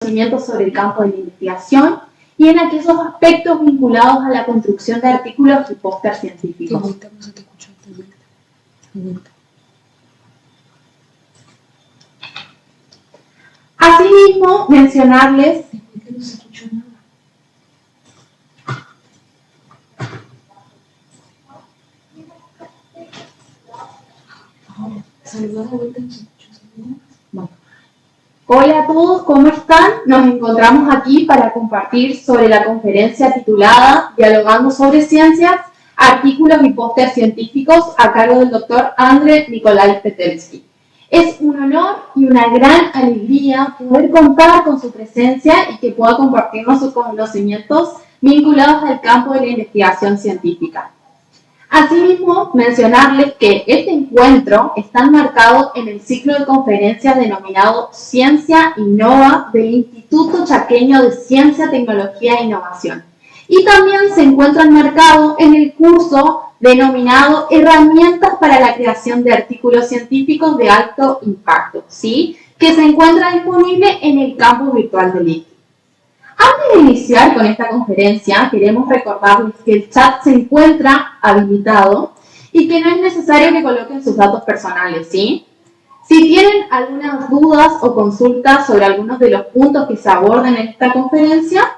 conocimientos sobre el campo de la investigación y en aquellos aspectos vinculados a la construcción de artículos y póster científicos. Asimismo, mencionarles Hola a todos, ¿cómo están? Nos encontramos aquí para compartir sobre la conferencia titulada Dialogando sobre Ciencias, Artículos y Póster Científicos a cargo del Dr. André Nikolai Petelski. Es un honor y una gran alegría poder contar con su presencia y que pueda compartirnos sus conocimientos vinculados al campo de la investigación científica. Asimismo, mencionarles que este encuentro está enmarcado en el ciclo de conferencias denominado Ciencia Innova del Instituto Chaqueño de Ciencia, Tecnología e Innovación. Y también se encuentra enmarcado en el curso denominado Herramientas para la creación de artículos científicos de alto impacto, ¿sí? Que se encuentra disponible en el campus virtual del ITI. Antes de iniciar con esta conferencia, queremos recordarles que el chat se encuentra habilitado y que no es necesario que coloquen sus datos personales, ¿sí? Si tienen algunas dudas o consultas sobre algunos de los puntos que se aborden en esta conferencia,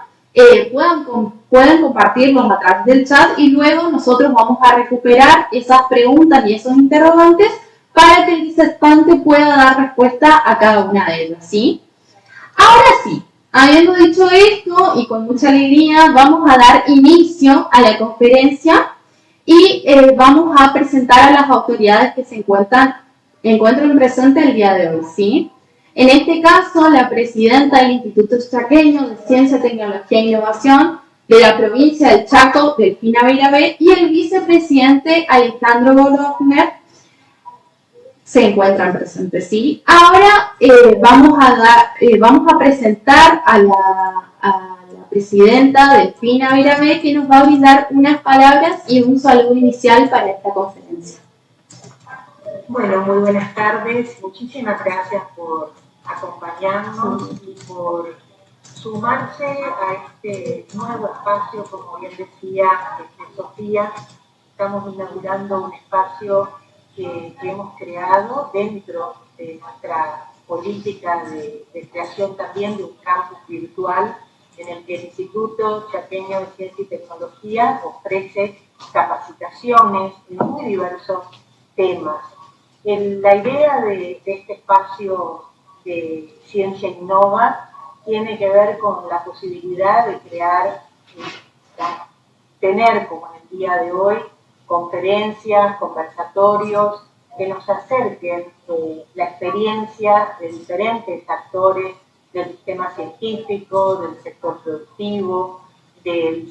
pueden compartirlos a través del chat y luego nosotros vamos a recuperar esas preguntas y esos interrogantes para que el disertante pueda dar respuesta a cada una de ellas, ¿sí? Ahora sí, habiendo dicho esto y con mucha alegría, vamos a dar inicio a la conferencia y vamos a presentar a las autoridades que se encuentran presentes el día de hoy, ¿sí? En este caso, la presidenta del Instituto Chaqueño de Ciencia, Tecnología e Innovación de la provincia del Chaco, Delfina Beirabé, y el vicepresidente Alejandro Golovner se encuentran presentes, ¿sí? Ahora vamos a presentar a la presidenta Delfina Beirabé, que nos va a brindar unas palabras y un saludo inicial para esta conferencia. Bueno, muy buenas tardes. Muchísimas gracias por acompañarnos y por sumarse a este nuevo espacio, como bien decía Sofía. Estamos inaugurando un espacio que hemos creado dentro de nuestra política de creación también de un campus virtual en el que el Instituto Chaqueño de Ciencia y Tecnología ofrece capacitaciones en muy diversos temas. La idea de este espacio de Ciencia Innova tiene que ver con la posibilidad de crear, tener como en el día de hoy, conferencias, conversatorios que nos acerquen la experiencia de diferentes actores del sistema científico, del sector productivo, de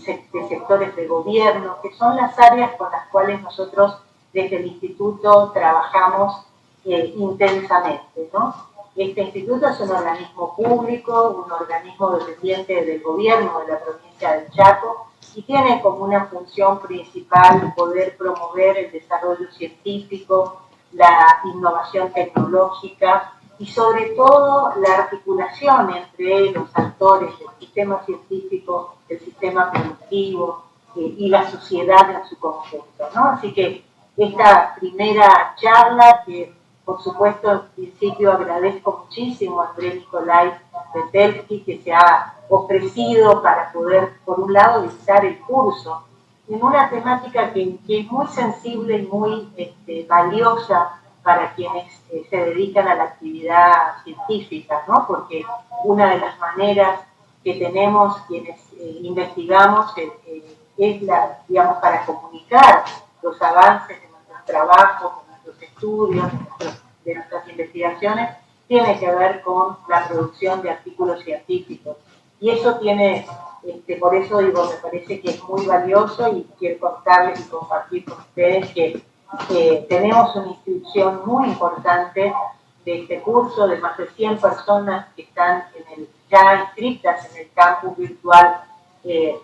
sectores de gobierno, que son las áreas con las cuales nosotros desde el instituto trabajamos intensamente, ¿no? Este instituto es un organismo público, un organismo dependiente del gobierno de la provincia del Chaco y tiene como una función principal poder promover el desarrollo científico, la innovación tecnológica y sobre todo la articulación entre los actores del sistema científico, el sistema productivo y la sociedad en su conjunto, ¿no? Así que esta primera charla, que por supuesto en principio agradezco muchísimo a André Nikolai Petelski, que se ha ofrecido para poder, por un lado, dictar el curso en una temática que es muy sensible y muy valiosa para quienes se dedican a la actividad científica, ¿no? Porque una de las maneras que tenemos quienes investigamos es digamos, para comunicar los avances de nuestros trabajos, de nuestros estudios, de nuestras investigaciones, tiene que ver con la producción de artículos científicos. Y eso tiene, por eso digo, me parece que es muy valioso y quiero contarles y compartir con ustedes que tenemos una inscripción muy importante de este curso de más de 100 personas que están ya inscritas en el campus virtual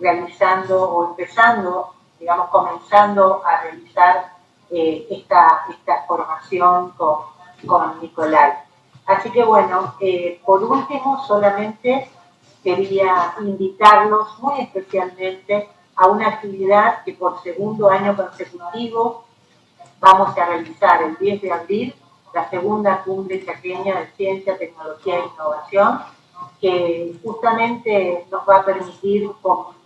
realizando o empezando, digamos, comenzando a realizar esta formación con Nikolai. Así que bueno, por último, solamente quería invitarlos muy especialmente a una actividad que por segundo año consecutivo vamos a realizar el 10 de abril, la segunda cumbre chaqueña de ciencia, tecnología e innovación, que justamente nos va a permitir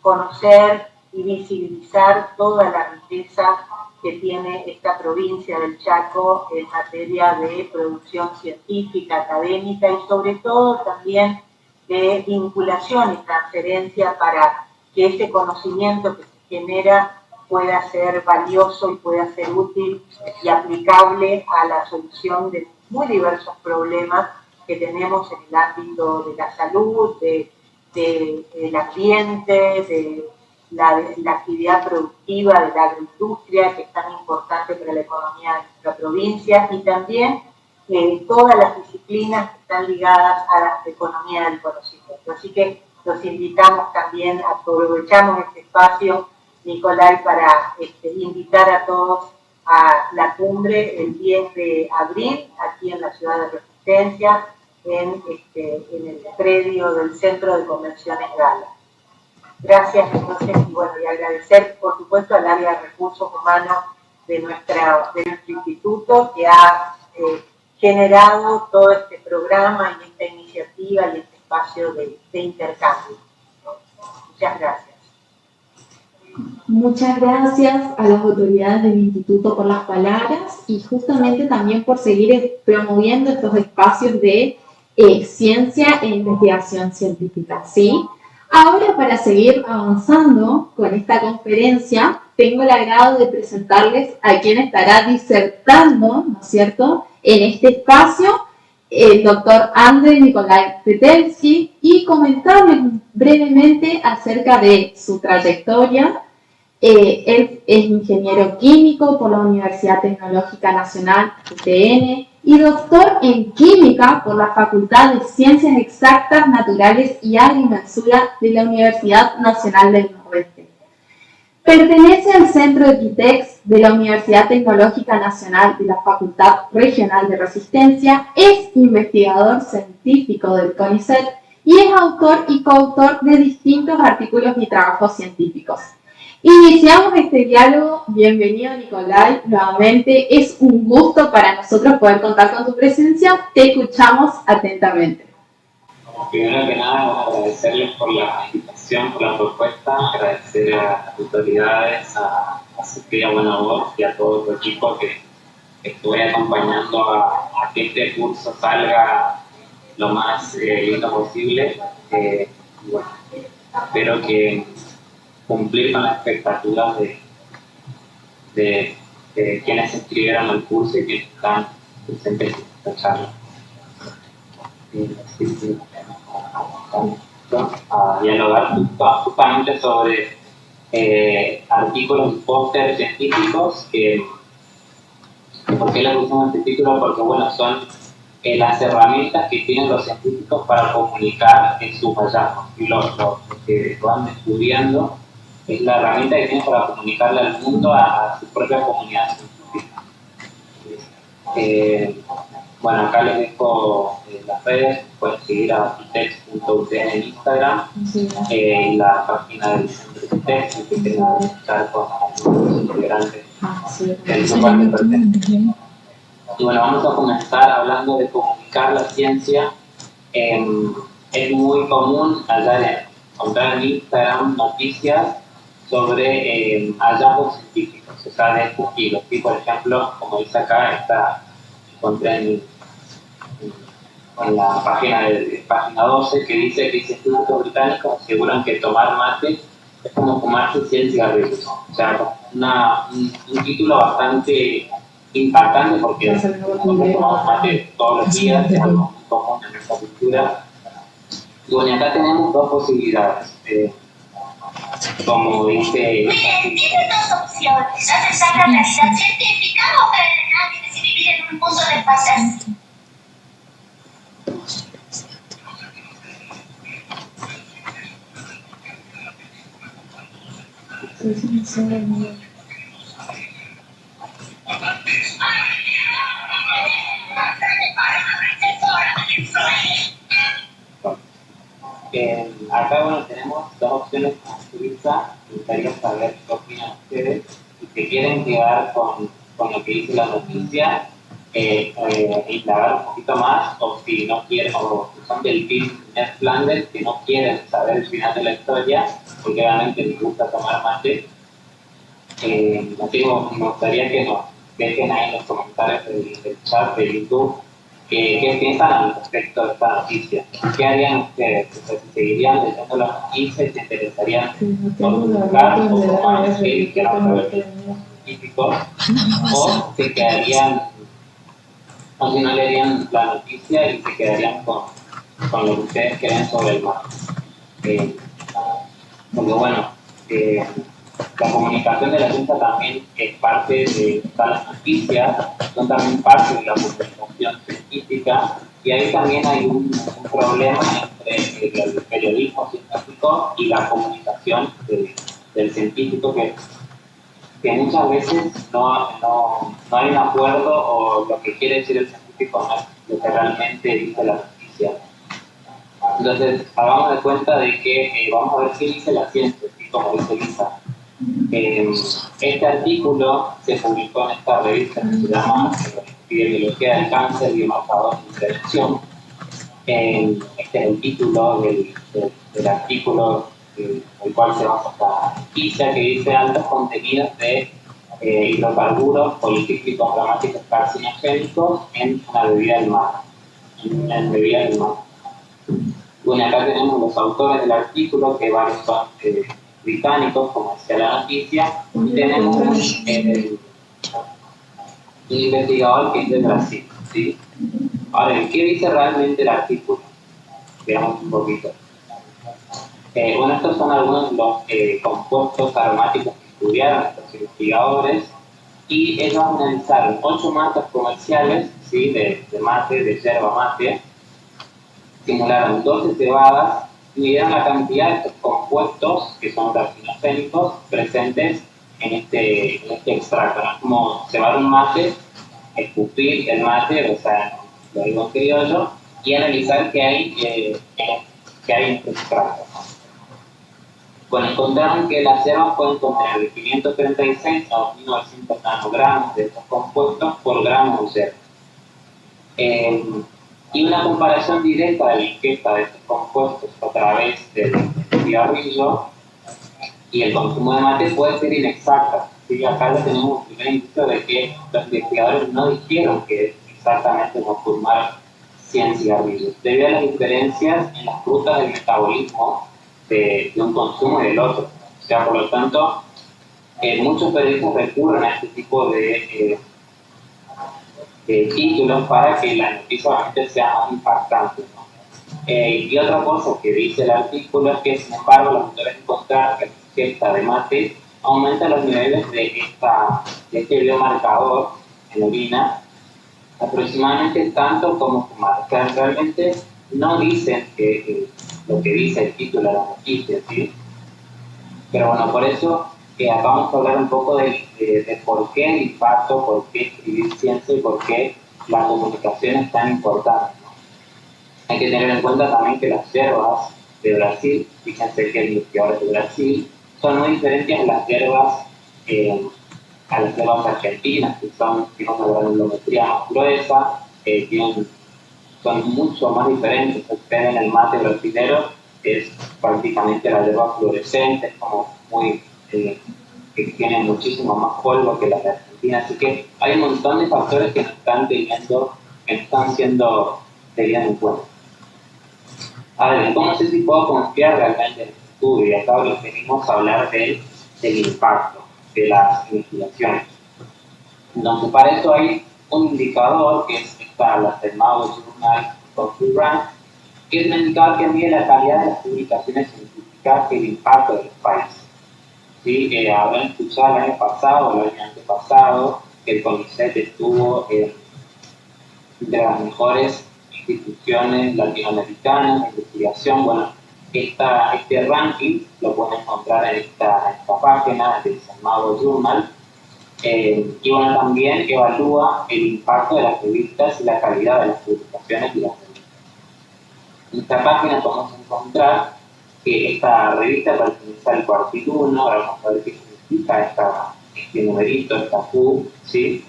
conocer y visibilizar toda la riqueza que tiene esta provincia del Chaco en materia de producción científica, académica y sobre todo también de vinculación y transferencia para que ese conocimiento que se genera pueda ser valioso y pueda ser útil y aplicable a la solución de muy diversos problemas que tenemos en el ámbito de la salud, del ambiente, de la actividad productiva de la agroindustria, que es tan importante para la economía de nuestra provincia, y también todas las disciplinas que están ligadas a la economía del conocimiento. Así que los invitamos también, aprovechamos este espacio, Nicolai, para invitar a todos a la cumbre el 10 de abril, aquí en la ciudad de Resistencia, en el predio del Centro de Convenciones Gala. Gracias, entonces, y bueno, y agradecer, por supuesto, al área de recursos humanos de nuestro instituto, que ha generado todo este programa y esta iniciativa y este espacio de intercambio. Muchas gracias. Muchas gracias a las autoridades del instituto por las palabras y justamente también por seguir promoviendo estos espacios de ciencia e investigación científica, ¿sí? Ahora, para seguir avanzando con esta conferencia, tengo el agrado de presentarles a quien estará disertando, ¿no es cierto?, en este espacio, el doctor Andrei Nikolai Petelski, y comentarles brevemente acerca de su trayectoria. Él es ingeniero químico por la Universidad Tecnológica Nacional, UTN, y doctor en química por la Facultad de Ciencias Exactas, Naturales y Agrimensura de la Universidad Nacional del Nordeste. Pertenece al Centro de Quitex de la Universidad Tecnológica Nacional de la Facultad Regional de Resistencia, es investigador científico del CONICET y es autor y coautor de distintos artículos y trabajos científicos. Iniciamos este diálogo. Bienvenido, Nicolai, nuevamente. Es un gusto para nosotros poder contar con tu presencia. Te escuchamos atentamente. Primero que nada, agradecerles por la invitación, por la propuesta, agradecer a las autoridades, a Sofía Buenavoz y a todo tu equipo que estuve acompañando a que este curso salga lo más lindo posible. Bueno, espero que cumplir con las expectativas de quienes se inscribieron al curso y quienes están presentes en esta charla. A dialogar justamente sobre artículos y pósteres científicos. ¿Por qué le pusimos este título? Porque bueno, son las herramientas que tienen los científicos para comunicar sus hallazgos, y los que van descubriendo es la herramienta que tienen para comunicarle al mundo, a su propia comunidad científica. Bueno, acá les dejo las redes, pueden seguir a quitex.utn en Instagram, y la página del centro de Quitex, en que quieren estar con los integrantes del lugar de pertenencia. Y bueno, vamos a comenzar hablando de comunicar la ciencia. Es muy común encontrar en Instagram noticias sobre hallazgos científicos, o sea, de este estilo. Y por ejemplo, como dice acá, encontré en la página 12, que dice que científicos británicos aseguran que tomar mate es como fumarse 100 cigarrillos. O sea, un título bastante impactante, porque nosotros tomamos mate todos los días, es algo muy común en nuestra cultura. Y bueno, acá tenemos dos posibilidades. Como dice... Tiene dos opciones: aceptar la realidad científica o creer en ángeles y vivir en un mundo de fantasía. Acá, bueno, tenemos dos opciones como Suiza. Me gustaría saber qué opinan ustedes y si quieren quedar con lo que dice la noticia, indagar un poquito más, o si no quieren, o si son del team Ned Flanders, que no quieren saber el final de la historia, porque obviamente les gusta tomar mate. Así que me gustaría que nos dejen ahí en los comentarios del chat de YouTube qué piensan al respecto de esta noticia. ¿Qué harían ustedes? O sea, si seguirían leyendo las noticias y se interesarían por buscar un poco más qué dijeron los científicos, o se quedarían, o si no leerían la noticia y se quedarían con lo que ustedes creen sobre el mar. Porque bueno, la comunicación de la ciencia también es parte de las noticias, son también parte de la comunicación científica, y ahí también hay un problema entre el periodismo científico y la comunicación del científico, que muchas veces no hay un acuerdo, o lo que quiere decir el científico no es lo que realmente dice la noticia. Entonces, hagamos de cuenta de que vamos a ver qué dice la ciencia, ¿sí? Como dice Lisa. Este artículo se publicó en esta revista que se llama Epidemiología del Cáncer, Biomarcadores de Intervención. Este es el título del artículo el cual se basa esta noticia, que dice altos contenidos de hidrocarburos policíclicos aromáticos carcinogénicos en una bebida del mar. En bebida del mar. Bueno, acá tenemos los autores del artículo, que varios son británicos, como decía la noticia, y tenemos un investigador que es de Brasil, ¿sí? Ahora, ¿qué dice realmente el artículo? Veamos un poquito. Bueno, estos son algunos de los compuestos aromáticos que estudiaron estos investigadores, y ellos analizaron 8 matas comerciales, ¿sí? de mate, de yerba mate, simularon 12 cebadas y midieron la cantidad de estos compuestos, que son carcinogénicos, presentes en este extracto. ¿No? Es como cebar un mate, escupir el mate, o sea, lo digo en criollo, y analizar qué hay en este extracto. Bueno, encontraron que las yerbas pueden contener de 536 a 2900 nanogramos de estos compuestos por gramo de yerba. Y una comparación directa de la ingesta de estos compuestos a través del cigarrillo y el consumo de mate puede ser inexacta. ¿Sí? Acá ya tenemos un primer indicio de que los investigadores no dijeron que exactamente no fumar 100 cigarrillos, debido a las diferencias en las rutas del metabolismo de un consumo y del otro. O sea, por lo tanto, muchos periodistas recurren a este tipo de títulos para que la noticia obviamente sea más impactante, ¿no? Y otra cosa que dice el artículo es que, sin embargo, los autores encontraron que la ingesta de mate aumenta los niveles de este biomarcador en orina aproximadamente tanto como fumar. O sea, realmente no dicen lo que dice el título de la noticia, ¿sí? Pero bueno, por eso acá vamos a hablar un poco de por qué el impacto, por qué escribir ciencia y por qué la comunicación es tan importante, ¿no? Hay que tener en cuenta también que las yerbas de Brasil, fíjense que el investigador de Brasil, son muy diferentes a las yerbas argentinas, que tienen una granulometría más gruesa, son mucho más diferentes. Ustedes en el mate brasilero es prácticamente la yerba fluorescente, es como muy que tiene muchísimo más polvo que las de Argentina, así que hay un montón de factores que nos están siendo tenidos en cuenta. A ver, ¿cómo sé si puedo confiar realmente en este estudio? Y acá venimos a hablar del impacto de las investigaciones. Entonces, para eso hay un indicador que es la Thermado Journal of Brand, que es un indicador que mide la calidad de las publicaciones científicas y el impacto de los países. ¿Sí? Habrán escuchado el año pasado o el año antepasado que el CONICET estuvo entre las mejores instituciones latinoamericanas de investigación. Bueno, este ranking lo pueden encontrar en esta página del Thermado Journal. Y bueno, también evalúa el impacto de las revistas y la calidad de las publicaciones y las revistas. En esta página podemos encontrar que esta revista pertenece al cuartil 1, ahora vamos a ver qué significa este numerito, esta Q, ¿sí?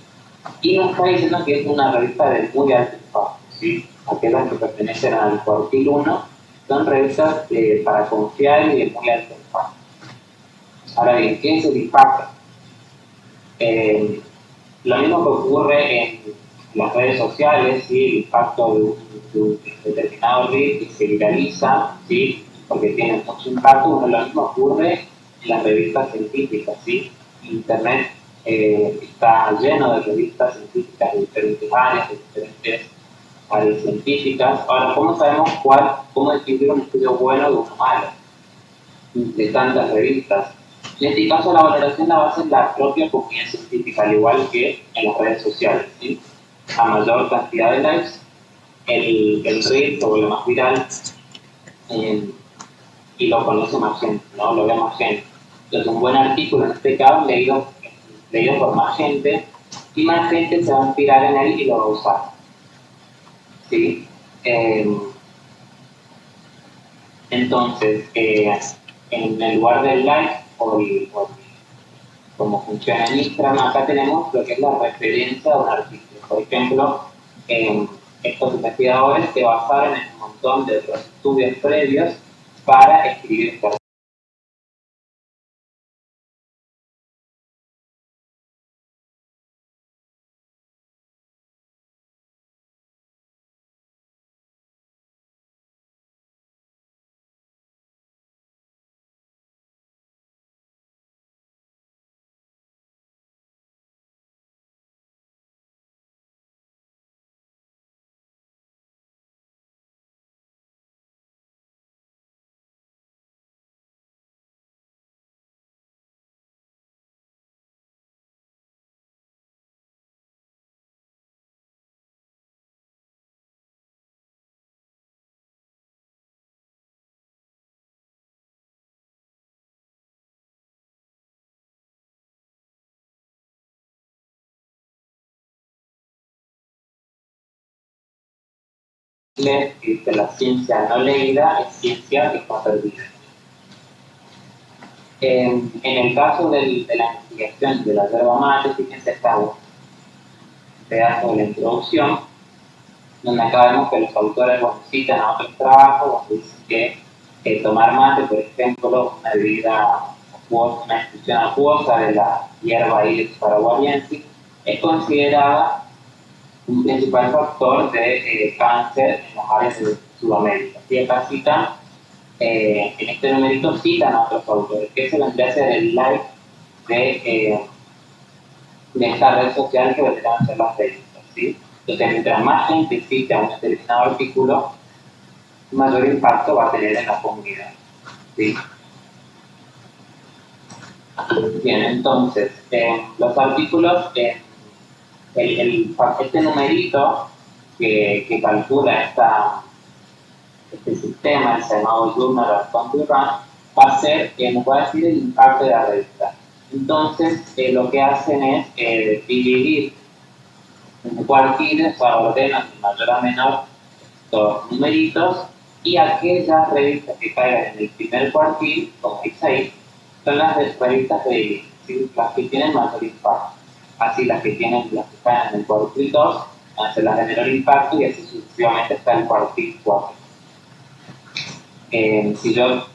Y nos está diciendo que es una revista de muy alto impacto, ¿sí? Aquellas que pertenecen al cuartil 1 son revistas para confiar y de muy alto impacto. Ahora bien, ¿qué es el impacto? Lo mismo que ocurre en las redes sociales, ¿sí? El impacto de un determinado reel que se viraliza, ¿sí? Porque tiene mucho impacto. Bueno, lo mismo ocurre en las revistas científicas, ¿sí? Internet está lleno de revistas científicas de diferentes áreas, de diferentes áreas científicas. Ahora, ¿cómo sabemos cómo distinguir un estudio bueno de uno malo? De tantas revistas. En este caso, la valoración la va a hacer la propia comunidad científica, al igual que en las redes sociales, ¿sí? A mayor cantidad de likes, el reel se vuelve más viral y lo conoce más gente, ¿no? Lo ve más gente. Entonces, un buen artículo, en este caso, leído por más gente, y más gente se va a inspirar en él y lo va a usar, ¿sí? Entonces, en el lugar del like o como funciona en Instagram, acá tenemos lo que es la referencia de un artículo. Por ejemplo, estos investigadores se basaron en un montón de otros estudios previos para escribir este artículo. Que la ciencia no leída es ciencia que está perdida. En el caso de la investigación de la yerba mate, fíjense esta pedazo de la introducción, donde acá vemos que los autores citan a otros trabajos, donde dicen que tomar mate, por ejemplo, una bebida acuosa, una infusión acuosa de la hierba Ilex paraguayensis, es considerada un principal factor de cáncer en las áreas de Sudamérica. Y acá citan, en este numerito citan a otros autores, que se vendría a ser el like de esta red social que vendrían a ser las revistas, ¿sí? Entonces, mientras más gente cita un determinado artículo, mayor impacto va a tener en la comunidad, ¿sí? Bien, entonces, los artículos, este numerito que calcula este sistema, el llamado Journal of Content Run, va a ser, nos va a decir el impacto de la revista. Entonces, lo que hacen es dividir en cuartiles, o ordenan de mayor a menor estos numeritos, y aquellas revistas que caigan en el primer cuartil, como dice ahí, son las revistas de ¿sí? Las que tienen mayor impacto. Así las que caen en el cuartil 2 van a ser las de menor impacto, y así sucesivamente está el cuartil 4. Si yo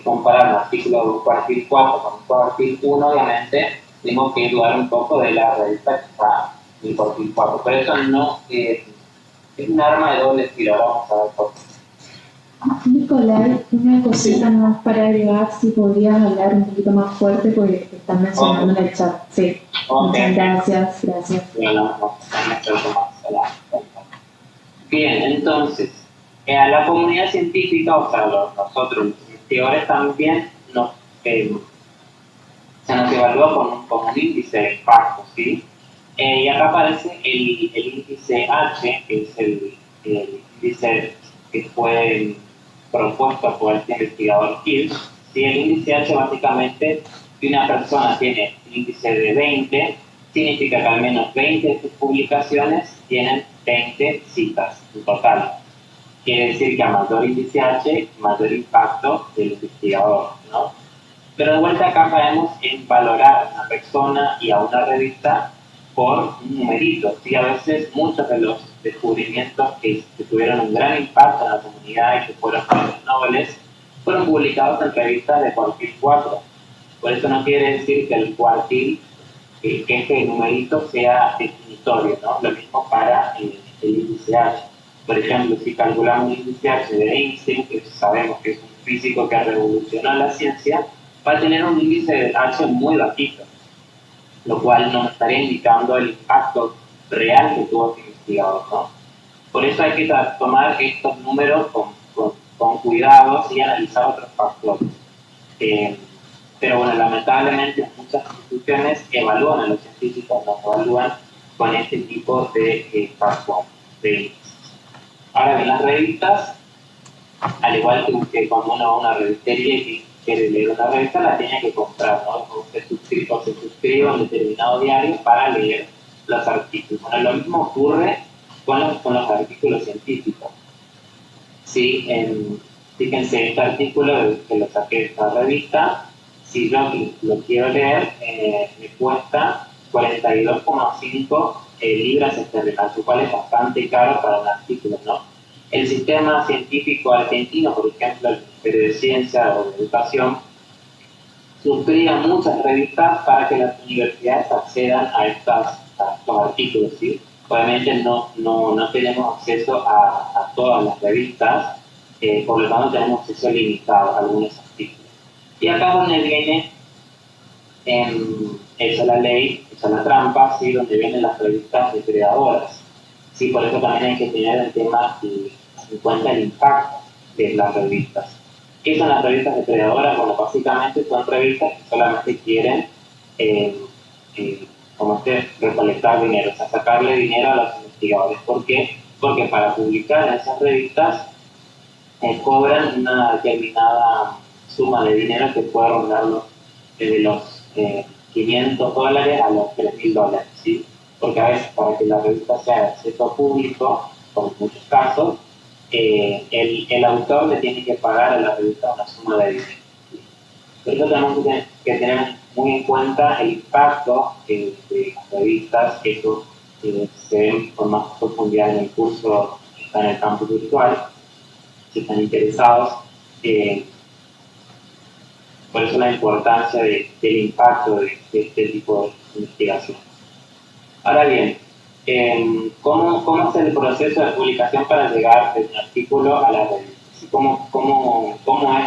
comparar un artículo de un cuartil 4 con un cuartil 1, obviamente tengo que dudar un poco de la revista que está en el cuartil 4. Pero eso no es un arma de doble filo. Vamos a ver por qué. Nicolai, una cosita más para agregar, si podrías hablar un poquito más fuerte porque te están mencionando en el chat. Sí, muchas gracias, gracias. Bien, entonces, a la comunidad científica, o sea, nosotros los investigadores también se nos evalúa con un índice de impacto, ¿sí? Y acá aparece el índice H, que es el índice que fue propuesto por este investigador Hill. ¿Sí? El índice H básicamente, si una persona tiene un índice de 20, significa que al menos 20 de sus publicaciones tienen 20 citas en total. quiere decir que a mayor índice H, mayor impacto del investigador, ¿no? Pero de vuelta acá caemos en valorar a una persona y a una revista por un numerito. ¿Sí? A veces muchos de los descubrimientos que tuvieron un gran impacto en la comunidad y que fueron premios Nobel fueron publicados en revistas de cuartil 4. Por eso no quiere decir que el cuartil, que este numerito sea definitorio, ¿no? Lo mismo para el índice H. Por ejemplo, si calculamos el índice H de Einstein, que sabemos que es un físico que revolucionó la ciencia, va a tener un índice de H muy bajito, lo cual nos estaría indicando el impacto real que tuvo ese investigador, ¿no? Por eso hay que tomar estos números con cuidado y analizar otros factores. Pero bueno, lamentablemente muchas instituciones evalúan a los científicos, los evalúan con este tipo de factores. Ahora bien, las revistas, al igual que cuando uno va a una revistería y quiere leer una revista, la tiene que comprar, ¿no? O se suscribe a un determinado diario para leer los artículos. Bueno, lo mismo ocurre con los artículos científicos. Sí, fíjense, este artículo que lo saqué de esta revista, si yo lo quiero leer, me cuesta 42,5 libras esterlinas, lo cual es bastante caro para un artículo, ¿no? El sistema científico argentino, por ejemplo, el Ministerio de Ciencia o de Educación, suscribe muchas revistas para que las universidades accedan a estos artículos, ¿sí? Obviamente no tenemos acceso a todas las revistas, por lo tanto tenemos acceso limitado a algunos artículos. Y acá es donde viene esa es la ley, esa es la trampa, ¿sí? Donde vienen las revistas depredadoras. Sí, por eso también hay que tener el tema en cuenta el impacto de las revistas. ¿Qué son las revistas depredadoras? Bueno, básicamente son revistas que solamente quieren recolectar dinero, o sea, sacarle dinero a los investigadores. ¿Por qué? Porque para publicar en esas revistas cobran una determinada suma de dinero que puede rondar desde los $500 a los $3.000, ¿sí? Porque a veces para que la revista sea de acceso público, como en muchos casos, el autor le tiene que pagar a la revista una suma de dinero. ¿Sí? Por eso tenemos que tener muy en cuenta el impacto de las revistas, que eso se ve con más profundidad en el curso que está en el campus virtual, si están interesados. Por eso la importancia del impacto de este tipo de investigación. Ahora bien, ¿cómo es el proceso de publicación para llegar de un artículo a la revista? ¿Cómo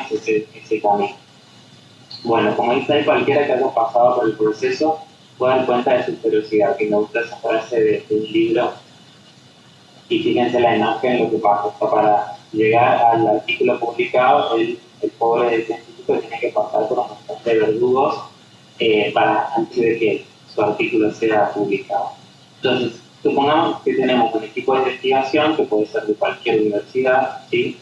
es ese camino? Bueno, como dice ahí, cualquiera que haya pasado por el proceso puede dar cuenta de su curiosidad, que me gusta esa frase de un libro. Y fíjense la imagen, lo que pasa. O sea, para llegar al artículo publicado, el pobre científico tiene que pasar por un montón de verdugos antes de que su artículo sea publicado. Entonces, supongamos que tenemos un equipo de investigación, que puede ser de cualquier universidad, ¿sí?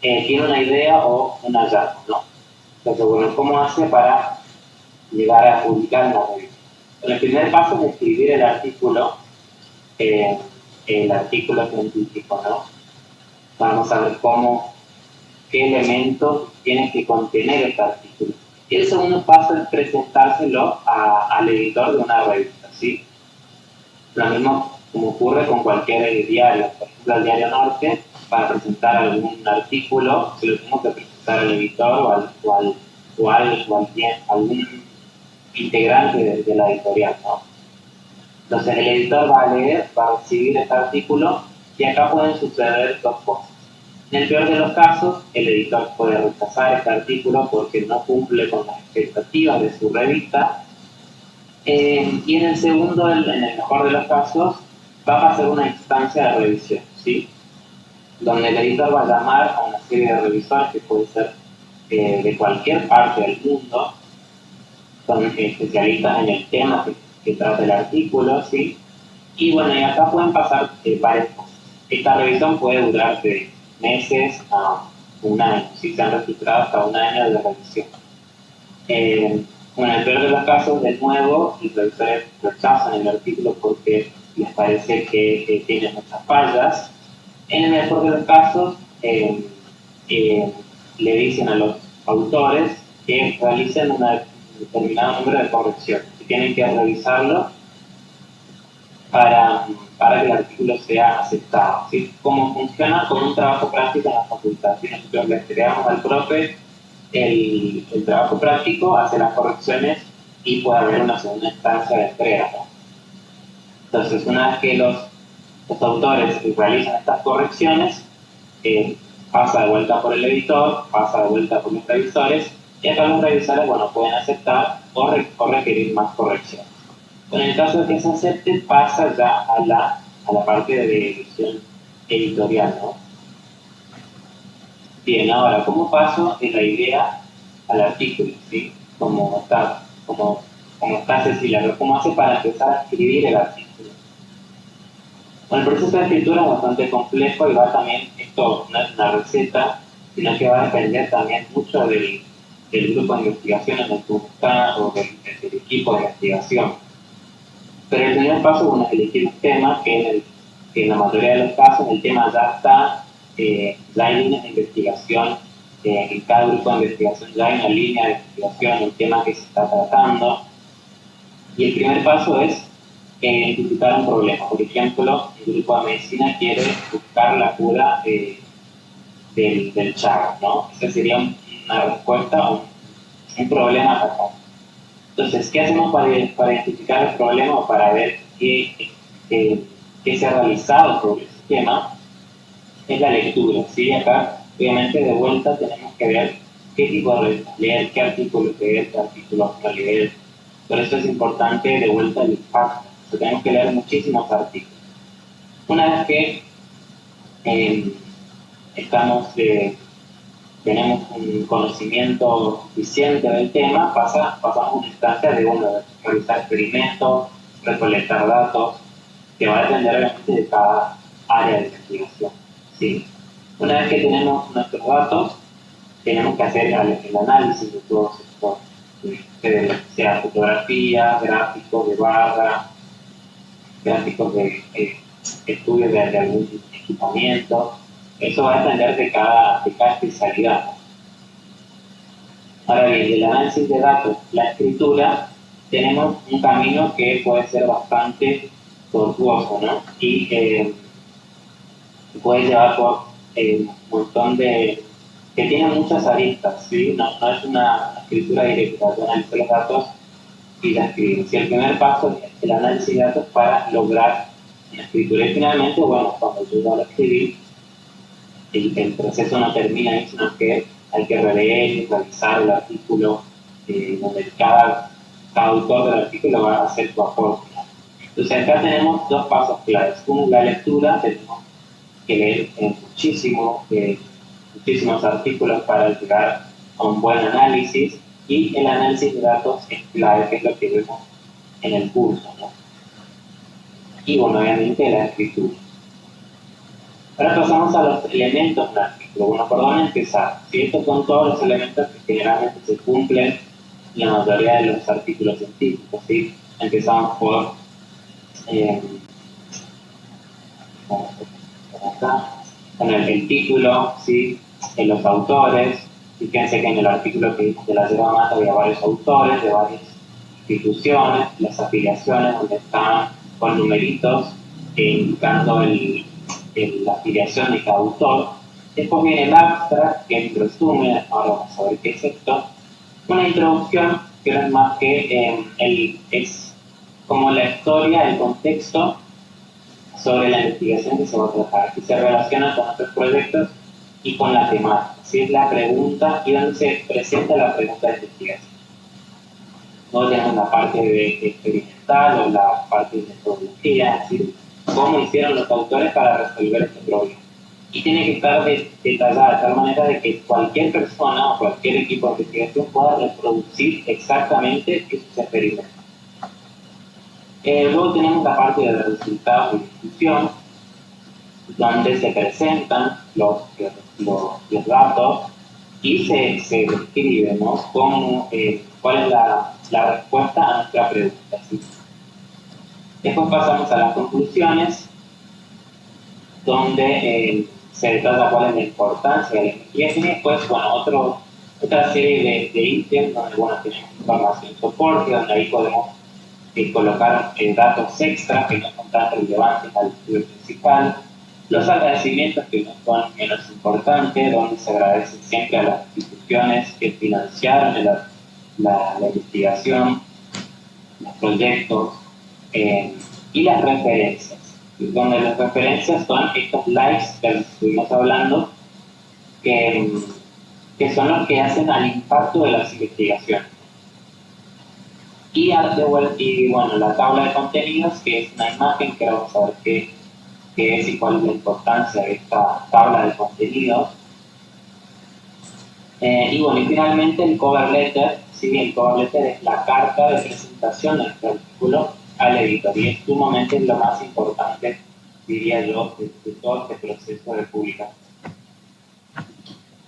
Tiene una idea o un hallazgo, ¿no? Entonces, bueno, ¿cómo hace para llegar a publicar en la revista? Bueno, el primer paso es escribir el artículo científico, ¿no? Vamos a ver qué elementos tiene que contener este artículo. Y el segundo paso es presentárselo al editor de una revista, ¿sí? Lo mismo como ocurre con cualquier diario. Por ejemplo, el Diario Norte, para presentar algún artículo, se lo tenemos que presentar al editor o a algún integrante de la editorial, ¿no? Entonces el editor va a leer, va a recibir este artículo y acá pueden suceder dos cosas. En el peor de los casos, el editor puede rechazar este artículo porque no cumple con las expectativas de su revista. Y en el segundo, en el mejor de los casos, va a pasar una instancia de revisión, ¿sí? Donde el editor va a llamar a una serie de revisores que puede ser de cualquier parte del mundo, son especialistas en el tema que trata el artículo, ¿sí? Y bueno, y acá pueden pasar varias cosas. Esta revisión puede durar de meses a un año, si se han registrado hasta un año de revisión. Bueno, en el peor de los casos, de nuevo, los revisores rechazan el artículo porque les parece que tiene muchas fallas. En el mejor de los casos, le dicen a los autores que realicen un determinado número de correcciones y tienen que revisarlo para que el artículo sea aceptado. ¿Sí? ¿Cómo funciona? Con un trabajo práctico en la facultad. Si nosotros le entregamos al profe el trabajo práctico, hace las correcciones y puede haber una segunda instancia de entrega, ¿no? Entonces, una vez que los autores realizan estas correcciones, pasa de vuelta por el editor, pasa de vuelta por los revisores, y acá los revisores, bueno, pueden aceptar o requerir más correcciones. En el caso de que se acepte, pasa ya a la parte de edición editorial, ¿no? Bien, ahora, ¿cómo paso de la idea al artículo? ¿Sí? Como está Cecilia, pero ¿cómo hace para empezar a escribir el artículo? Bueno, el proceso de escritura es bastante complejo y va también, esto no es una receta, sino que va a depender también mucho del grupo de investigación en el que está o del equipo de investigación. Pero el primer paso, bueno, es elegir un tema que en la mayoría de los casos el tema ya está, ya hay líneas de investigación, en cada grupo de investigación ya hay una línea de investigación, el tema que se está tratando. Y el primer paso es identificar un problema. Por ejemplo, el grupo de medicina quiere buscar la cura del Chagas, ¿no? Esa sería una respuesta a un problema atacado. Entonces, ¿qué hacemos para identificar el problema o para ver qué se ha realizado sobre ese tema? Es la lectura, ¿sí? Acá, obviamente, de vuelta tenemos que ver qué tipo de revistas leer, qué artículos leer, qué artículos no leer. Por eso es importante de vuelta el impacto. O sea, tenemos que leer muchísimos artículos. Una vez que tenemos un conocimiento suficiente del tema, pasamos a una instancia de realizar experimentos, recolectar datos, que va a depender obviamente de cada área de investigación. ¿Sí? Una vez que tenemos nuestros datos, tenemos que hacer el análisis de todos estos, sea fotografía, gráficos de barra, gráficos de estudios de algún equipamiento. Eso va a depender de cada especialidad. Ahora bien, del análisis de datos, la escritura, tenemos un camino que puede ser bastante tortuoso, ¿no? Y puede llevar por un montón que tiene muchas aristas, ¿sí? No es una escritura directa, yo analizo los datos y la escribo. Si el primer paso es el análisis de datos para lograr una escritura. Y finalmente, bueno, cuando yo voy a escribir, el proceso no termina ahí, sino que hay que releer y revisar el artículo, donde cada autor del artículo va a hacer su aporte. Entonces acá tenemos dos pasos claves. Uno es la lectura, tenemos que leer muchísimos artículos para llegar a un buen análisis, y el análisis de datos es clave, que es lo que vemos en el curso, ¿no? Y bueno, obviamente la escritura. Ahora pasamos a los elementos del artículo. Bueno, ¿por dónde empezar? Si estos son todos los elementos que generalmente se cumplen en la mayoría de los artículos científicos, ¿sí? Empezamos por con el título, ¿sí? En los autores. Fíjense que en el artículo que vimos de la yerba mate había varios autores de varias instituciones, las afiliaciones donde están con numeritos indicando la afiliación de cada autor. Después viene el abstract, que es un resumen, ahora vamos a ver qué es esto. Una introducción que no es más que es como la historia, el contexto sobre la investigación que se va a tratar, que se relaciona con otros proyectos y con la temática. Si es la pregunta y donde se presenta la pregunta de investigación. No tenemos la parte de experimental o la parte de metodología, es decir, cómo hicieron los autores para resolver este problema. Y tiene que estar detallada de tal manera de que cualquier persona o cualquier equipo de investigación pueda reproducir exactamente esos experimentos. Luego tenemos la parte de resultados de discusión, donde se presentan los datos y se describe, ¿no? Cuál es la respuesta a nuestra pregunta, ¿sí? Después pasamos a las conclusiones, donde se trata cuál es la importancia de la investigación y después, bueno, otra serie de ítems donde, bueno, tenemos información soporte, donde ahí podemos colocar datos extra que no son tan relevantes al estudio principal, los agradecimientos que no son menos importantes, donde se agradece siempre a las instituciones que financiaron la investigación, los proyectos, y las referencias, donde las referencias son estos likes que estuvimos hablando, que son los que hacen al impacto de las investigaciones. Y bueno, la tabla de contenidos, que es una imagen que vamos a ver qué es y cuál es la importancia de esta tabla de contenidos. Y bueno, y finalmente el cover letter. Sí, el cover letter es la carta de presentación de nuestro artículo al editor y es sumamente lo más importante, diría yo, de todo este proceso de publicación.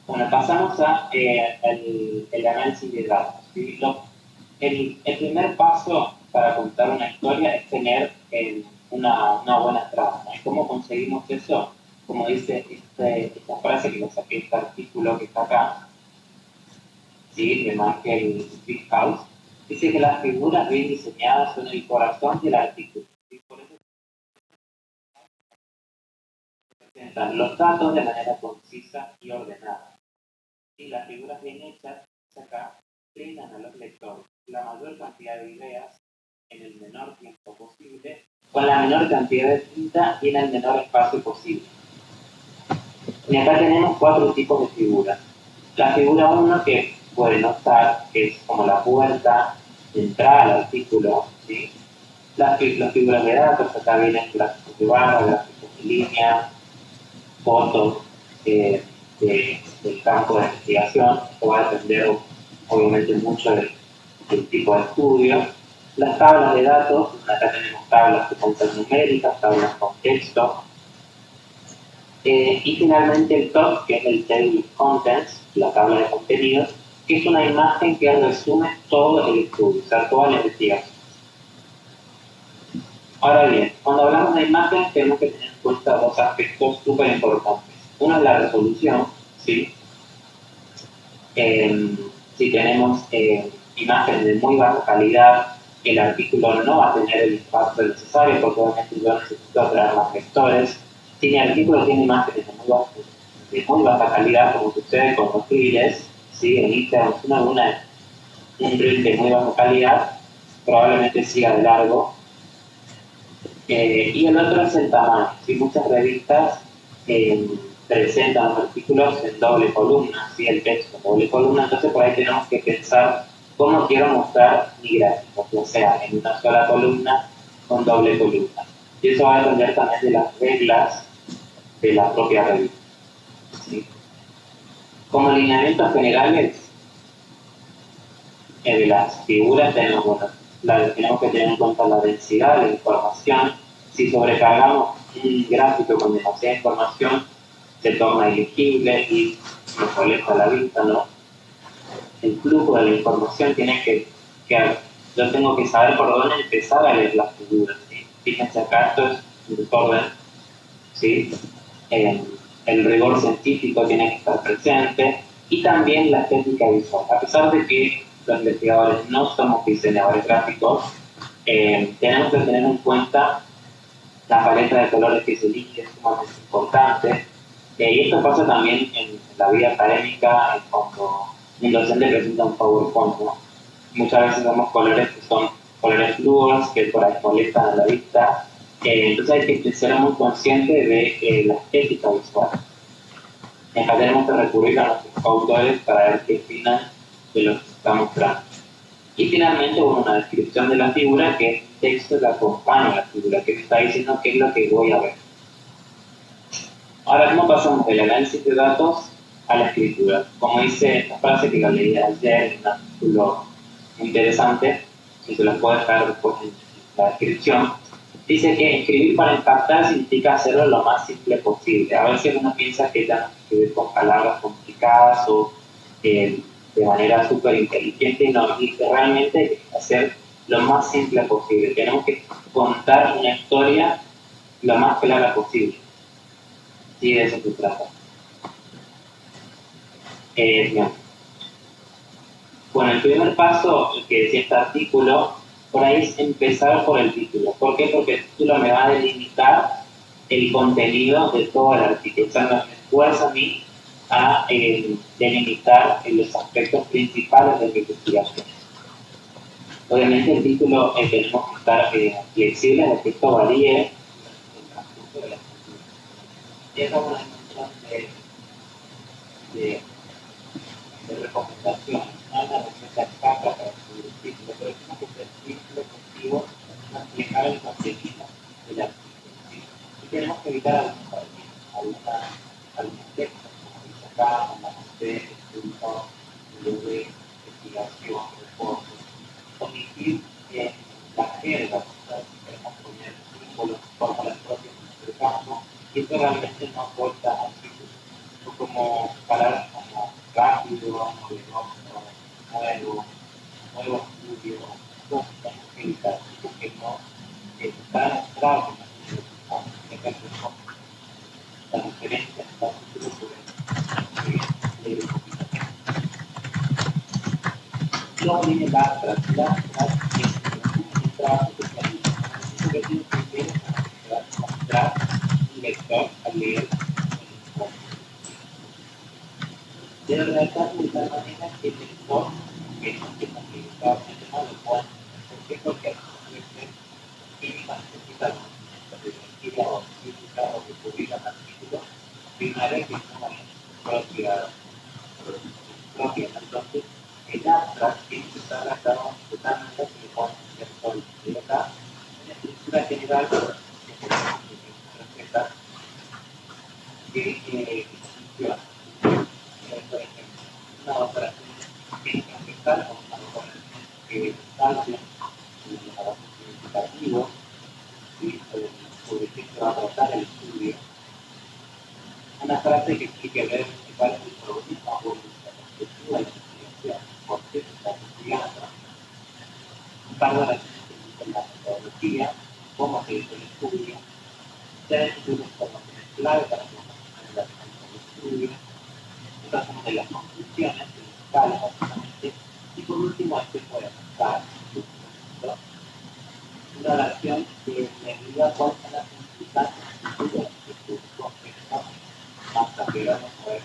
Bueno, pasamos a el análisis de datos. ¿Sí? El primer paso para contar una historia es tener una buena trama. ¿Y cómo conseguimos eso? Como dice esta frase que lo saqué, este artículo que está acá, ¿sí? De Michael Brickhouse, dice que las figuras bien diseñadas son el corazón del artículo. ¿Sí? Por eso presentan los datos de manera concisa y ordenada. Y las figuras bien hechas, acá, brindan a los lectores la mayor cantidad de ideas en el menor tiempo posible, con la menor cantidad de tinta y en el menor espacio posible. Y acá tenemos 4 tipos de figuras. La figura 1, que puede notar, que es como la puerta de entrada al artículo, ¿sí? Las figuras de datos, acá vienen gráficos de barra, gráficos de línea, fotos del campo de investigación. Esto va a depender obviamente mucho del tipo de estudio. Las tablas de datos, acá tenemos tablas que son numéricas, tablas con texto. Y finalmente el top, que es el table of contents, la tabla de contenidos, que es una imagen que resume todo el estudio, o sea, toda la investigación. Ahora bien, cuando hablamos de imágenes tenemos que tener en cuenta 2 aspectos súper importantes. Uno es la resolución, ¿sí? Si tenemos imágenes de muy baja calidad, el artículo no va a tener el impacto necesario porque obviamente yo necesito traer más lectores. Si mi artículo tiene imágenes de muy baja calidad, como sucede con los reels, ¿sí? En Instagram, un reel de muy baja calidad, probablemente siga de largo. Y el otro es el tamaño. ¿Sí? Muchas revistas presentan los artículos en doble columna, ¿sí? El texto en doble columna, entonces por ahí tenemos que pensar cómo quiero mostrar mi gráfico, o sea, en una sola columna con doble columna. Y eso va a depender también de las reglas de la propia revista. ¿Sí? Como lineamientos generales de las figuras tenemos que tener en cuenta la densidad de la información. Si sobrecargamos un gráfico con demasiada información, se torna ilegible y nos molesta la vista, ¿no? El flujo de la información tiene que yo tengo que saber por dónde empezar a leer las figuras, ¿sí? Fíjense acá, esto es un desorden, ¿sí? El rigor científico tiene que estar presente y también la estética visual. A pesar de que los investigadores no somos diseñadores gráficos, tenemos que tener en cuenta la paleta de colores que se elige, es sumamente importante. Y esto pasa también en la vida académica, cuando un docente presenta un PowerPoint, ¿no? Muchas veces vemos colores que son colores fluos, que por ahí molestan a la vista. Entonces hay que ser muy consciente de la estética visual. Acá tenemos que recurrir a nuestros autores para ver qué opinan de lo que se está mostrando. Y finalmente, una descripción de la figura, que es el texto que acompaña a la figura, que me está diciendo qué es lo que voy a ver. Ahora, ¿cómo pasamos del análisis de datos a la escritura? Como dice esta frase que la leí ayer en un artículo interesante, que se las puedo dejar después en la descripción, dice que escribir para impactar significa hacerlo lo más simple posible. A veces uno piensa que tenemos que escribir con palabras complicadas o de manera súper inteligente, y realmente hay que hacer lo más simple posible. Tenemos que contar una historia lo más clara posible. Sí, de eso se trata. Bien. Bueno, el primer paso que decía este artículo, por ahí es empezar por el título. ¿Por qué? Porque el título me va a delimitar el contenido de todo el artículo. O sea, me fuerza a mí a delimitar los aspectos principales de la investigación. Obviamente el título tenemos que estar flexibles, de que esto varíe el transcurso de la escritura. Y esa es una dimensión de recomendaciones, no es una receta exacta para escribir el título, pero tenemos que ser simple, efectivo, explicar el contenido del artículo. ¿Sí? Y tenemos que evitar algunos textos, como dice acá, como usted, estudio, de investigación, reportes, omitir la jerga, si queremos poner símbolos, fórmulas propias en nuestro campo, y eso realmente no aporta al título. O como palabras como rápido, novedoso, nuevo estudio, cosas que tenemos que evitar, porque no están entrados en la universidad, la diferencia en cada título sobre no viene la práctica, el trabajo que se realiza. Eso que tiene que ver con mostrar un lector al leer el informe. Debe redactarse de tal manera que el lector que no lo pueda. ¿Por qué? Porque puede ser química necesita o física o que publica artículos primarios que no van propias. Entonces, el abstract tiene que estar adaptado totalmente a que le puedan hacer todo el estudio acá. En la estructura general, que respeta que funciona. Por ejemplo, una operación química ambiental o una operación que calcio, un aparato significativo, y sobre qué se va a tratar el estudio. Una frase que explique brevemente cuál es el problema o la perspectiva de la investigación, por qué se está investigando, un par de oraciones que dicen la metodología, cómo se hizo el estudio, tres informaciones clave para la realización del estudio, un resumen de las conclusiones principales, básicamente, y por último, este puede estar una oración que me diga cuáles son las implicancias futuras de su contexto hasta que vamos a ver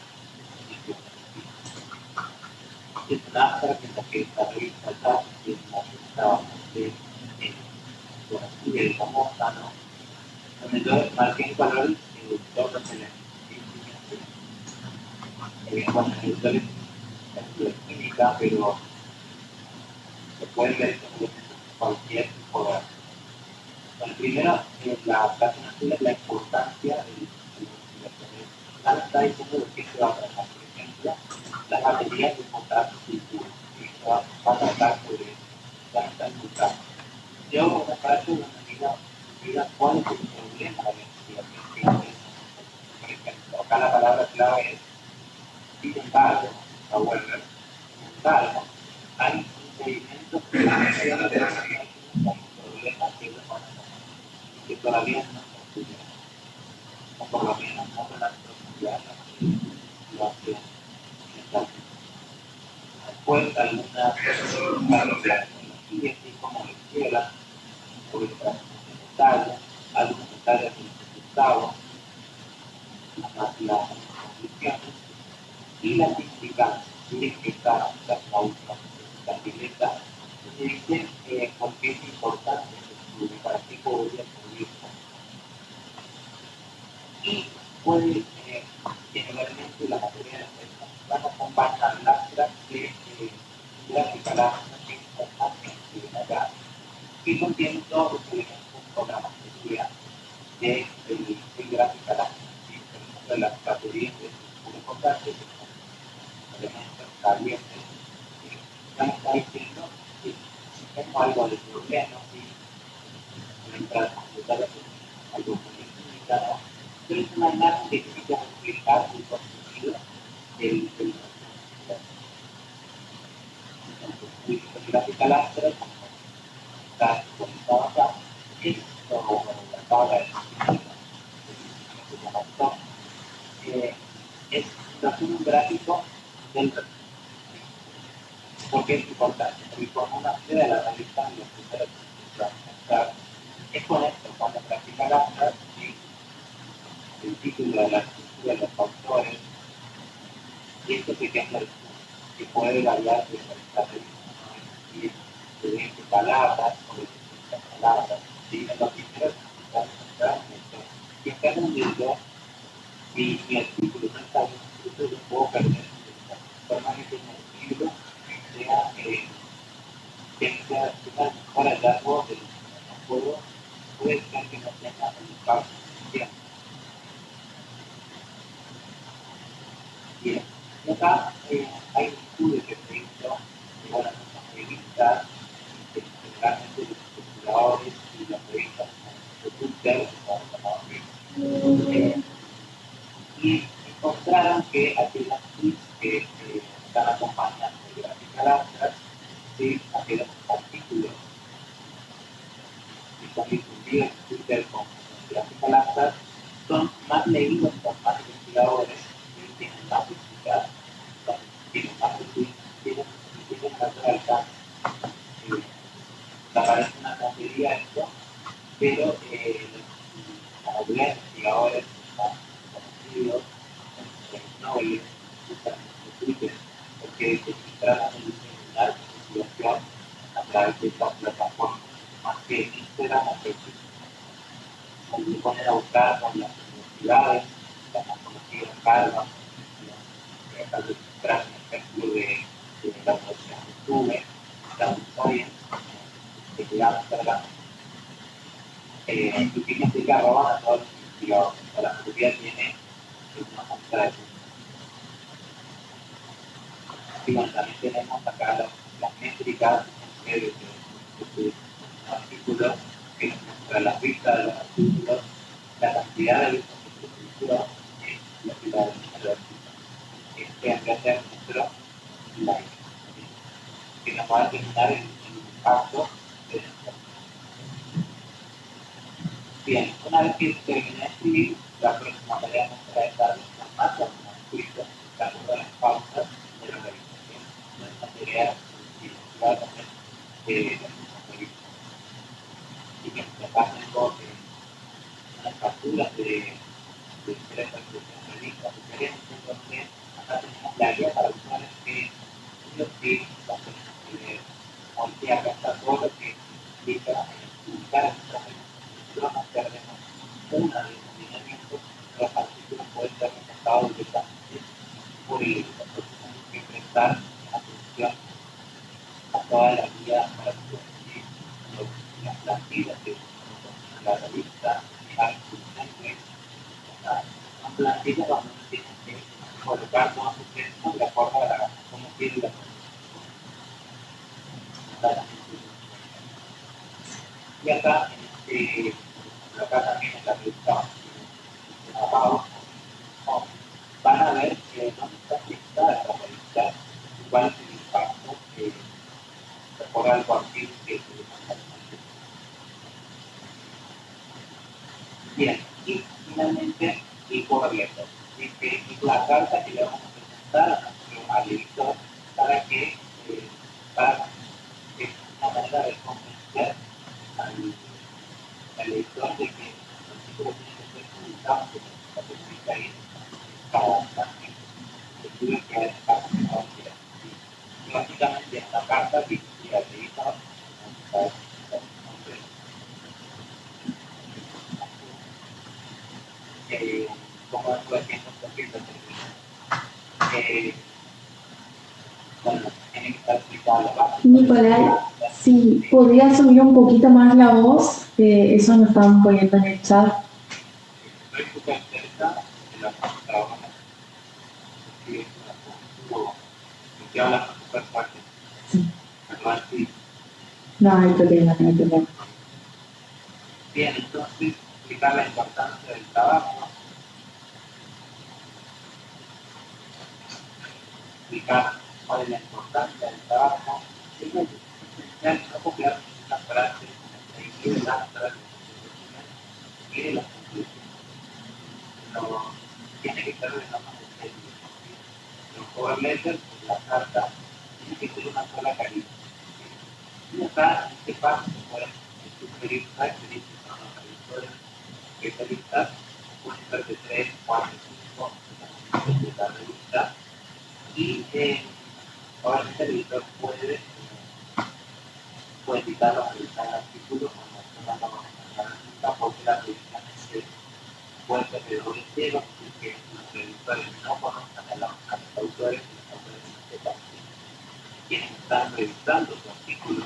es una abstract en la que está resaltada y está bastante conocida y famosa, ¿no? Donde yo marqué en color todos los elementos. Bueno, esto es química, pero se puede ver estos elementos en cualquier tipo de arte. Bueno, primero, la frase nacional es la importancia de la investigación. Ana está diciendo de qué se va a tratar. Por ejemplo, las baterías de potasio y puro, que se va a tratar sobre la metal neutral. Yo, una frase donde diga cuál es el problema de la investigación que interesa. Por ejemplo, acá la palabra clave es sin embargo, sin embargo, hay impedimentos que mencionan que hay problemas que no van a tener, que todavía no se estudian, o por lo menos no con la profundidad que lo hacen en esta. Después, algunas tecnologías, así como la izquierda, sobre extracción de metales, algunos metales resultados, las conclusiones, y las implicancias, tienen que estar las la directa, y dicen por qué es importante el estudio, para qué podría servir. Y puede generalmente la mayoría de las personas van a acompañar la gráfica la que es acá, que contiene todos los elementos con la mayoría de gráfica de las baterías de puro contacto, elementos calientes, ya me está diciendo que si tengo algo de problema, si mientras completar algo con química, pero es una imagen que tiene que reflejar el contenido del entonces, gráfica láser, está conectado acá, es como la tabla de es un gráfico del recurso. ¿Por qué es importante? Porque con una serie de la revista de los primeros que vamos a mostrar es con esto, cuando practica la frase, el título del artículo, los autores, y esto pequeño que puede variar de esta revista, ¿no? Es decir, de 20 palabras o de 50 palabras, ¿sí? En los primeros que vamos a mostrar, si está en un libro y mi artículo no está bien escrito, yo puedo perder solamente en el libro sea una mejor hallazgo de los juegos, puede ser que no tenga el impacto suficiente. Bien, y acá hay un estudio que se hizo de las revistas, generalmente los investigadores y las revistas de Twitter, y encontraron que aquellas tweets que están acompañando de gráfica láser, ¿sí? Aquellos artículos que son difundidos en Twitter con gráfica láser son más leídos por más investigadores y tienen más visitas, tienen más retweets, tienen mayor alcance. Parece una tontería esto, pero la mayoría de investigadores están conocidos, Nobel, usan Twitter, porque se tratan de diseminar investigación a través de estas plataformas, más que Instagram o Facebook. Se ponen a buscar con las universidades, las más conocidas, Harvard, tal vez tras un ejemplo de la Universidad de Tuve, la Science, que llegamos a la y fíjense que arroban a todos los investigadores. La mayoría tiene una muestra de puntos. Y bueno, también tenemos acá las métricas de artículos que nos muestra la lista de los artículos, la cantidad de vistas que se publicó, la fila del número de artículos. Este en vez de nuestro like, que nos va a determinar el impacto de nuestra. Bien, una vez que terminé de escribir, la próxima tarea nuestra es darle formato como escrito, buscando las pausas de la realización. No es una tarea individual también de la revista. Y que se pasen con unas capturas de tres revistas diferentes, donde acá tenemos la guía para usuarios que ellos sí las tenemos que leer. Hoy día acá está todo lo que implica publicar en nuestra revista. Vamos a hacer una de los lineamientos, los artículos pueden ser reportados directamente por el editor. Entonces tenemos que prestar atención a toda la guía para producir las plantillas de la revista, las plantillas donde uno tiene que colocar todos sus textos de acuerdo a cómo quiere la producción. Y acá también en la revista abajo van a ver dónde está lista esta revista y cuál es el impacto que recorre al cuartil que se demanda. Bien, y finalmente el cover letter, que es la carta que le vamos a presentar al editor para que es una manera de convencer al editor de que el artículo tiene que ser publicado, que la publica ahí para también estudios que hay en la universidad. Y básicamente esta carta que al editor como estoy haciendo un poquito bueno, tiene que estar explicado la base. Nicolai, si podría subir un poquito más la voz, eso nos estaban poniendo en el chat. Estoy súper cerca de la computadora, que habla súper fuerte. Sí. Perdón, sí. No hay problema, no hay problema. Bien, entonces, explicar la importancia del trabajo, explicar cuál es la importancia del trabajo, es esencial no copiar una frase, seguir las frases, seguir las conclusiones. No tiene que ser especialistas, pueden ser de 3, 4, 5 de la revista, y obviamente el editor puede editarlo a revisar el artículo como una revista, porque la revista puede ser de doble cero, que los editores no conozcan a los autores y los autores en este caso quienes están revisando su artículo.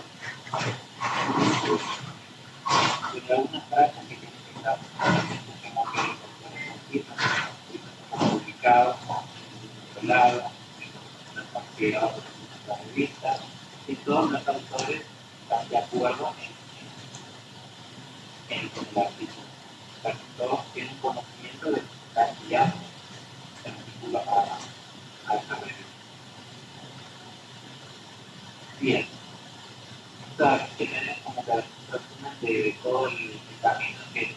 Hay algunas frases que tienen que estar como que los autores confirman que los artículos están publicados, controlados, no están pegados en la revista, y todos los autores están de acuerdo con el artículo. O sea, que todos tienen conocimiento de que está enviando el artículo a esta revista. Bien, entonces tenemos como que resumen de todo el camino que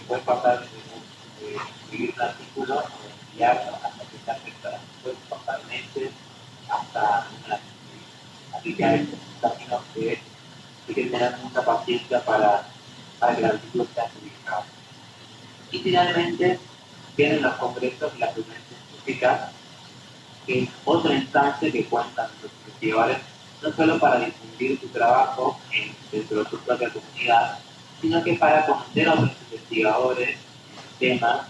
puede pasar de escribir un artículo o de enviarlo hasta que está afectado. Puede pasar meses hasta un año. Así que hay un camino que hay que tener mucha paciencia para que el artículo sea publicado. Y finalmente tienen los congresos y las reuniones científicas, que es otra instancia que cuentan los investigadores, no solo para difundir su trabajo dentro de su propia comunidad, sino que para conocer a otros investigadores en temas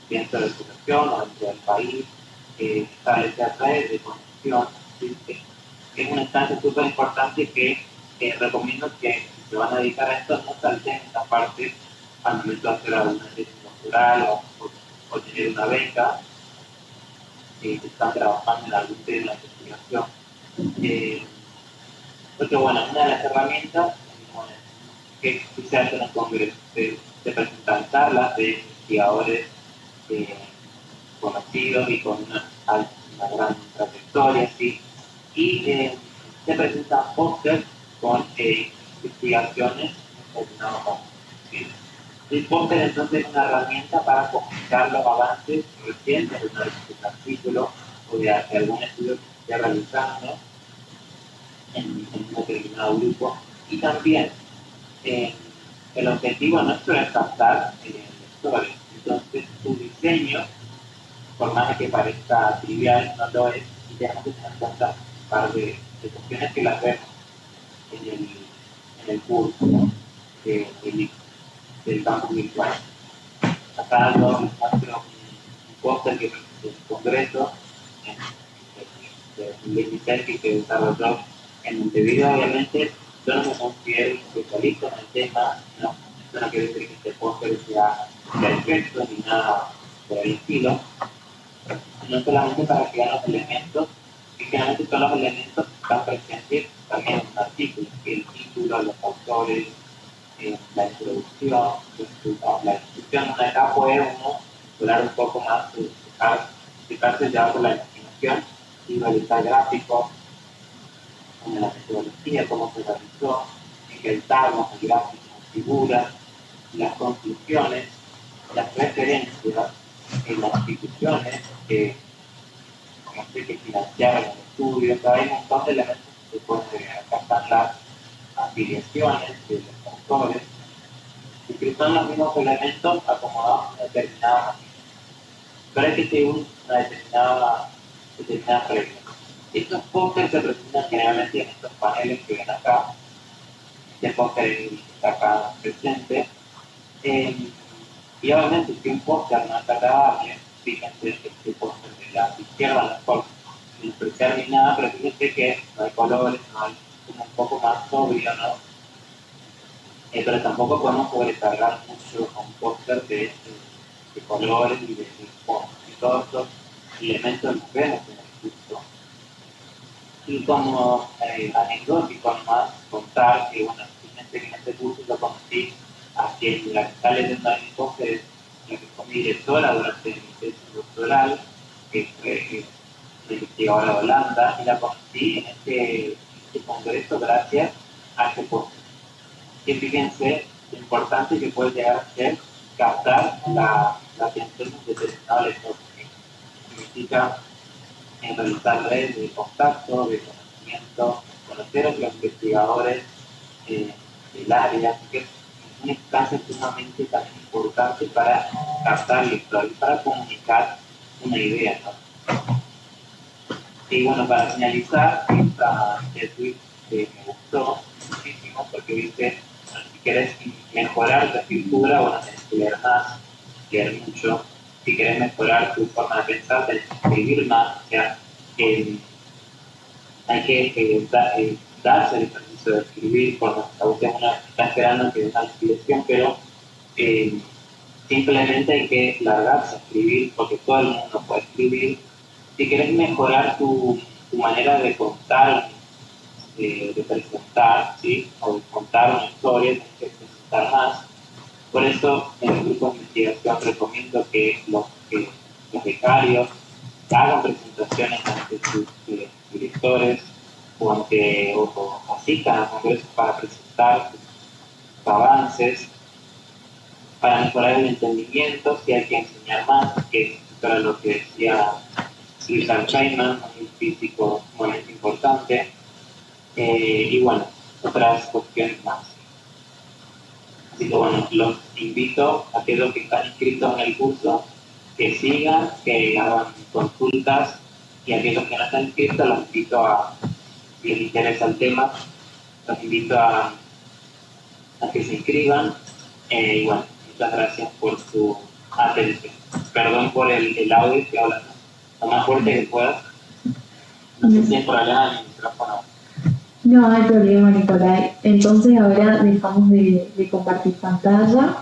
dentro de su región o dentro del país, establecer redes de conexión. ¿Sí? Es una instancia súper importante que recomiendo que si se van a dedicar a esto, no salten esta parte al momento de hacer alguna tesis doctoral o tener una beca, que están trabajando en algún tema de investigación. Porque bueno, una de las herramientas que se hace en el Congreso se presentan charlas de investigadores conocidos y con una gran trayectoria, ¿sí? Y se presentan pósters con investigaciones relacionadas con ¿sí? El póster entonces es una herramienta para comunicar los avances recientes de un artículo o de algún estudio que se esté realizando en un determinado grupo. Y también el objetivo nuestro es captar lectores. Entonces su diseño, por más de que parezca trivial, no lo es, y tenemos que tener en cuenta un par de cuestiones que las vemos en el curso, ¿no? Del campus virtual. Acá yo muestro un póster que presentó el Congreso en 2016 que se desarrolló en Montevideo. Obviamente yo no me considero especialista en el tema, no, esto no quiere decir que este póster sea perfecto ni nada por el estilo, sino solamente para que vean los elementos, que generalmente son los elementos que están presentes también en un artículo, que el título, los autores, la introducción, la descripción. Acá puede uno explorar un poco más, dejarse ya por la imaginación y realizar gráficos, como la metodología, cómo se realizó, ejemplos, gráficos, figuras, las conclusiones, las referencias en las instituciones que financiaron el estudio. Hay un montón de elementos que se pueden agregar. Acá están las afiliaciones de los autores, y que son los mismos elementos acomodados en determinada manera. Pero hay que seguir una determinada regla. Estos pósters se presentan generalmente en estos paneles que ven acá. Este póster está acá presente. Y obviamente si un póster no es agradable, fíjense este póster de la izquierda, no es por despreciar ni nada, pero fíjense que no hay colores, no hay como un poco más sobrio, ¿no? Pero tampoco podemos sobrecargar mucho con un póster de colores y de fondos. Y todos estos elementos los vemos en el curso. Y como anecdótico más contar que bueno, fíjense que en este curso lo conocí a quien la que está leyendo a mi póster, la que fue mi directora durante mi tesis doctoral, que fue una investigadora de Holanda, y la conocí en este congreso gracias a este póster. Que fíjense lo importante que puede llegar a ser captar la atención de un determinado lector, que significa realizar redes de contacto, de conocimiento, conocer a los investigadores del área, así que es una instancia sumamente tan importante para captar lectores, para comunicar una idea, ¿no? Y bueno, para finalizar, este tweet me gustó muchísimo porque dice, si querés mejorar tu escritura, bueno, tenés que leer más, leer mucho. Si querés mejorar tu forma de pensar, tenés que escribir más. O sea, hay que darse el ejercicio de escribir. Cuando usted está esperando que una inspiración, pero simplemente hay que largarse a escribir, porque todo el mundo puede escribir. Si querés mejorar tu manera de contar, de presentar, ¿sí? O de contar una historia, tienes que presentar más. Por eso, en el grupo de investigación recomiendo que los becarios hagan presentaciones ante sus directores o asistan a congresos para presentar sus avances, para mejorar el entendimiento, si hay que enseñar más, que para lo que decía Richard Feynman, un físico sumamente importante, y bueno, otras cuestiones más. Así que bueno, los invito a aquellos que están inscritos en el curso que sigan, que hagan consultas, y a aquellos que no están inscritos los invito si les interesa el tema, los invito a que se inscriban. Y bueno, muchas gracias por su atención. Perdón por el audio, que habla lo más fuerte que puedas. No sé si hay problema en el micrófono. No hay problema, Nicolai. Entonces ahora dejamos de compartir pantalla.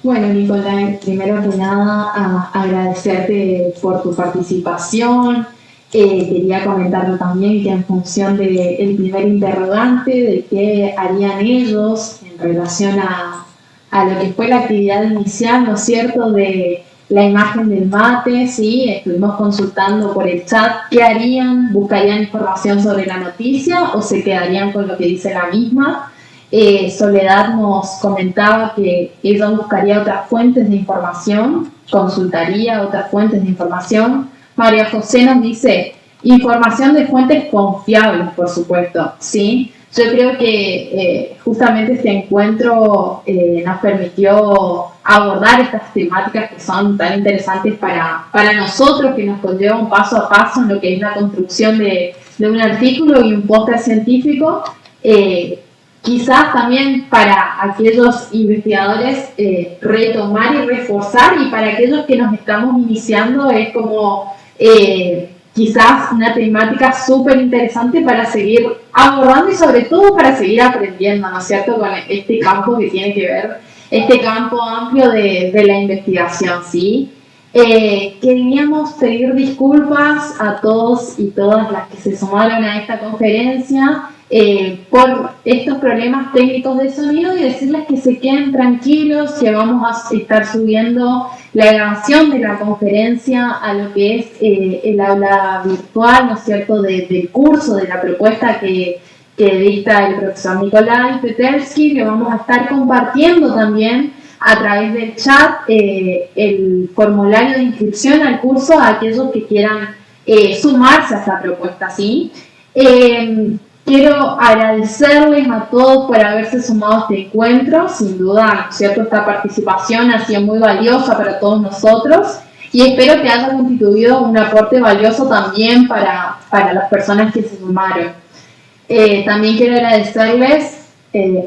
Bueno, Nicolai, primero que nada, agradecerte por tu participación. Quería comentarlo también que en función del primer interrogante, de qué harían ellos en relación a lo que fue la actividad inicial, ¿no es cierto?, de la imagen del mate, ¿sí? Estuvimos consultando por el chat qué harían, buscarían información sobre la noticia o se quedarían con lo que dice la misma. Soledad nos comentaba que ella buscaría otras fuentes de información, consultaría otras fuentes de información. María José nos dice, información de fuentes confiables, por supuesto, ¿sí? Yo creo que justamente este encuentro nos permitió abordar estas temáticas que son tan interesantes para nosotros, que nos conllevan paso a paso en lo que es la construcción de un artículo y un póster científico. Quizás también para aquellos investigadores retomar y reforzar, y para aquellos que nos estamos iniciando es como quizás una temática súper interesante para seguir abordando y sobre todo para seguir aprendiendo, ¿no es cierto?, con este campo que tiene que ver, este campo amplio de la investigación, ¿sí? Queríamos pedir disculpas a todos y todas las que se sumaron a esta conferencia por estos problemas técnicos de sonido, y decirles que se queden tranquilos, que vamos a estar subiendo la grabación de la conferencia a lo que es el aula virtual, ¿no es cierto?, del curso, de la propuesta que dicta el profesor Nikolai Petersky, que vamos a estar compartiendo también a través del chat el formulario de inscripción al curso a aquellos que quieran sumarse a esta propuesta, ¿sí? Quiero agradecerles a todos por haberse sumado a este encuentro. Sin duda, ¿no es cierto?, esta participación ha sido muy valiosa para todos nosotros, y espero que haya constituido un aporte valioso también para las personas que se sumaron. También quiero agradecerles,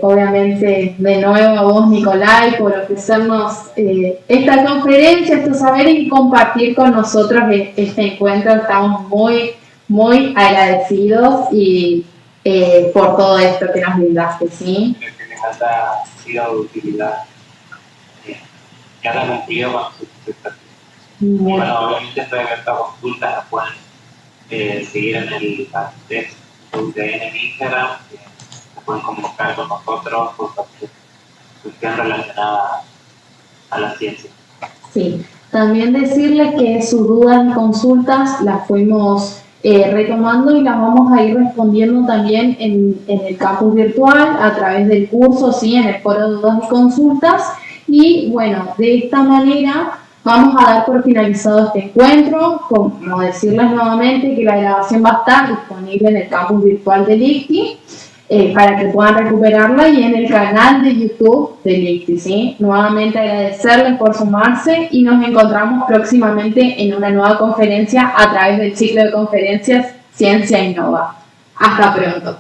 obviamente, de nuevo a vos, Nicolai, por ofrecernos esta conferencia, estos saberes, y compartir con nosotros este encuentro. Estamos muy, muy agradecidos y por todo esto que nos brindaste, ¿sí? Creo que les ha sido de utilidad, que hayan cumplido con sus expectativas. Bueno, obviamente estoy abierto a consultas, las pueden seguir en el UTN en Instagram, se pueden comunicar con nosotros por cualquier cuestión relacionada a la ciencia. Sí, también decirles que sus dudas y consultas las fuimos retomando y las vamos a ir respondiendo también en el campus virtual a través del curso, ¿sí?, en el foro de dudas y consultas. Y bueno, de esta manera vamos a dar por finalizado este encuentro, como decirles nuevamente que la grabación va a estar disponible en el campus virtual del ICTI, para que puedan recuperarla y en el canal de YouTube del ICTI, ¿sí? Nuevamente agradecerles por sumarse y nos encontramos próximamente en una nueva conferencia a través del ciclo de conferencias Ciencia Innova. Hasta pronto.